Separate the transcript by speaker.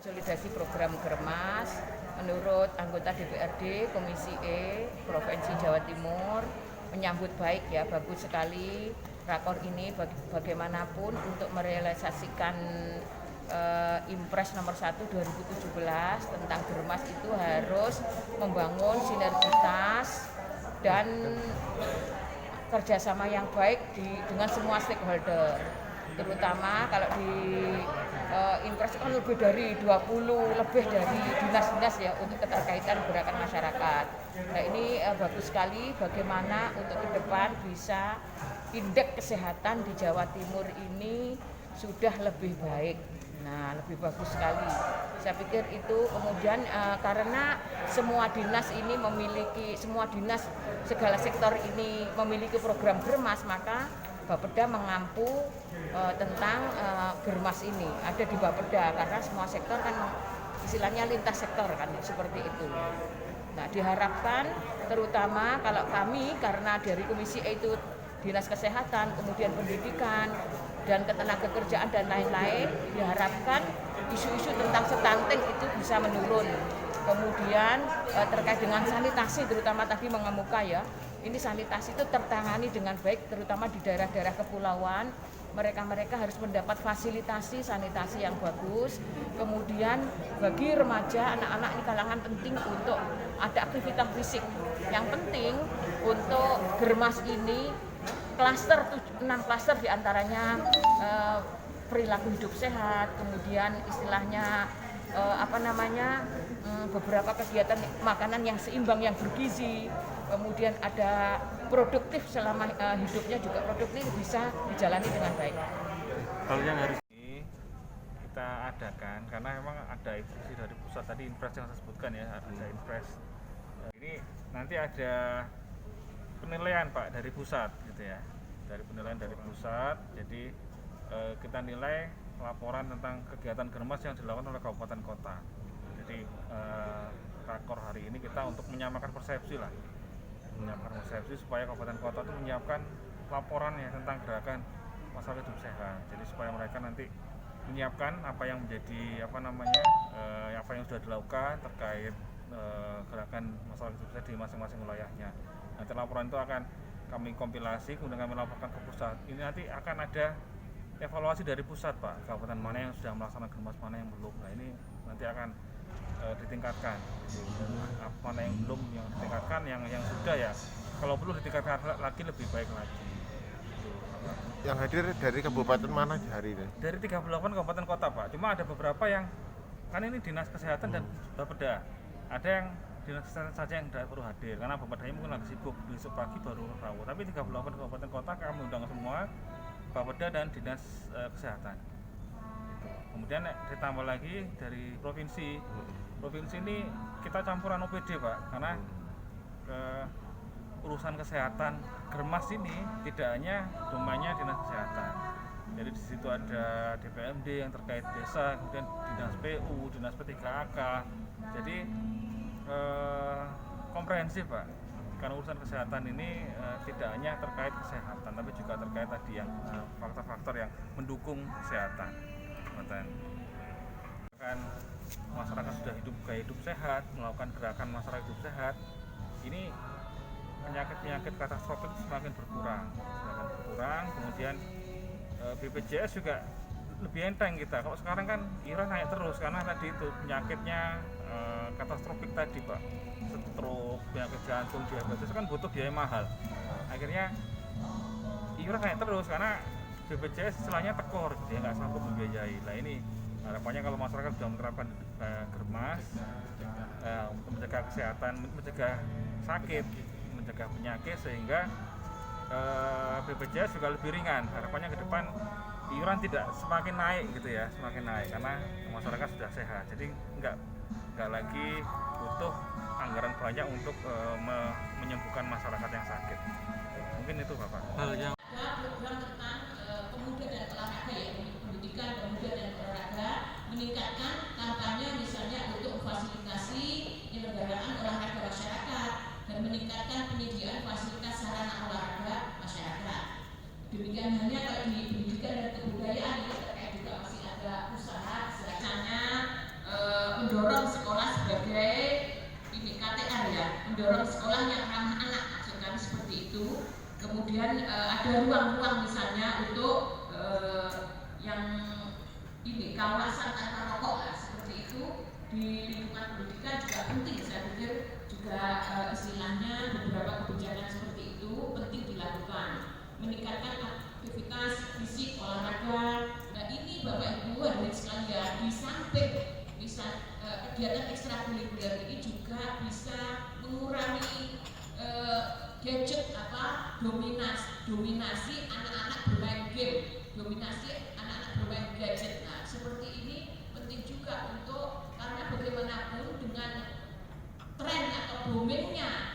Speaker 1: Konsolidasi program Germas, menurut anggota DPRD Komisi E Provinsi Jawa Timur menyambut baik ya, bagus sekali rakor ini bagaimanapun untuk merealisasikan Impres nomor 1 2017 tentang Germas itu harus membangun sinergitas dan kerjasama yang baik dengan semua stakeholder. Terutama kalau di Impres kan lebih dari 20 lebih dari dinas-dinas ya untuk keterkaitan gerakan masyarakat. Nah ini bagus sekali bagaimana untuk ke depan bisa indeks kesehatan di Jawa Timur ini sudah lebih baik. Nah lebih bagus sekali. Saya pikir itu kemudian karena semua dinas ini memiliki, semua dinas segala sektor ini memiliki program Germas, maka Bapeda mengampu tentang Germas ini ada di Bapeda karena semua sektor kan istilahnya lintas sektor kan seperti itu. Nah diharapkan terutama kalau kami karena dari Komisi E itu Dinas Kesehatan, kemudian pendidikan dan ketenagakerjaan dan lain-lain, diharapkan isu-isu tentang stunting itu bisa menurun. Kemudian terkait dengan sanitasi terutama tadi mengemuka ya, ini sanitasi itu tertangani dengan baik terutama di daerah-daerah kepulauan. Mereka harus mendapat fasilitasi sanitasi yang bagus. Kemudian bagi remaja, anak-anak ini kalangan penting untuk ada aktivitas fisik. Yang penting untuk Germas ini klaster 6 klaster diantaranya perilaku hidup sehat, kemudian istilahnya beberapa kegiatan makanan yang seimbang yang bergizi, kemudian ada produktif selama hidupnya juga produktif bisa dijalani dengan baik.
Speaker 2: Hal yang harus kita adakan karena memang ada instruksi dari pusat tadi Impres yang saya sebutkan ya, ada Impres. Ini nanti ada penilaian Pak dari pusat gitu ya, dari penilaian dari pusat. Jadi kita nilai laporan tentang kegiatan Germas yang dilakukan oleh kabupaten kota. Jadi rakor hari ini kita untuk menyamakan persepsi lah, menyamakan persepsi supaya kabupaten kota itu menyiapkan laporan ya tentang gerakan masalah hidup sehat. Jadi supaya mereka nanti menyiapkan apa yang menjadi apa yang sudah dilakukan terkait gerakan masalah hidup sehat di masing-masing wilayahnya. Nanti laporan itu akan kami kompilasi, kemudian kami laporkan ke pusat. Ini nanti akan ada evaluasi dari pusat Pak, kabupaten mana yang sudah melaksanakan Germas, mana yang belum. Nah ini nanti akan ditingkatkan, mana yang belum yang ditingkatkan, yang sudah ya kalau perlu ditingkatkan lagi lebih baik lagi.
Speaker 3: Yang hadir dari kabupaten mana hari ini?
Speaker 2: Dari 38 kabupaten kota Pak, cuma ada beberapa yang kan ini dinas kesehatan dan Bapeda, ada yang dinas kesehatan saja yang baru hadir karena Bapedanya mungkin lagi sibuk, besok pagi baru rawuh. Tapi 38 kabupaten kota kami undang semua Bapeda dan dinas kesehatan. Kemudian ditambah lagi dari provinsi ini kita campuran OPD Pak, karena urusan kesehatan Germas ini tidak hanya domainnya dinas kesehatan. Jadi di situ ada DPMD yang terkait desa, kemudian dinas PU, dinas P3AK. Jadi komprehensif Pak. Karena urusan kesehatan ini tidak hanya terkait kesehatan, tapi juga terkait tadi yang faktor-faktor yang mendukung kesehatan. Kan masyarakat sudah gaya hidup sehat, melakukan gerakan masyarakat hidup sehat, ini penyakit katastrofik semakin berkurang. Kemudian BPJS juga lebih enteng kita. Kalau sekarang kan iuran naik terus karena tadi itu penyakitnya katastrofik tadi Pak, stroke, penyakit jantung, diabetes kan butuh biaya mahal. Akhirnya iuran naik terus karena BPJS istilahnya tekor, dia nggak sanggup membiayai. Nah ini harapannya kalau masyarakat sudah menerapkan Germas untuk mencegah kesehatan, mencegah sakit, mencegah penyakit sehingga BPJS juga lebih ringan. Harapannya ke depan iuran tidak semakin naik gitu ya, semakin naik karena masyarakat sudah sehat. Jadi nggak lagi butuh anggaran banyak untuk menyembuhkan masyarakat yang sakit. Mungkin itu Bapak.
Speaker 1: Hal yang program tentang pemuda dan olahraga ya, pendidikan pemuda dan olahraga, meningkatkan kampanye misalnya untuk memfasilitasi penyelenggaraan olahraga masyarakat dan meningkatkan penyediaan fasilitas sarana olahraga masyarakat. Demikian halnya kalau di pendidikan dan kebudayaan ini terkait juga masih ada usaha misalnya mendorong sekolah sebagai ini KTR ya, mendorong sekolah yang ramah anak, maksud kami seperti itu. Kemudian ada ruang-ruang misalnya untuk yang ini kawasan tanpa rokok lah, seperti itu di lingkungan pendidikan juga penting. Saya pikir juga istilahnya beberapa kebijakan seperti itu penting dilakukan, meningkatkan aktivitas fisik, olahraga. Nah ini Bapak Ibu hadirin sekalian, di samping bisa kegiatan ekstrakurikuler ini juga bisa mengurangi gadget dominasi anak-anak bermain game, dominasi anak-anak bermain gadget. Nah seperti ini penting juga untuk, karena bagaimanapun dengan tren atau boomingnya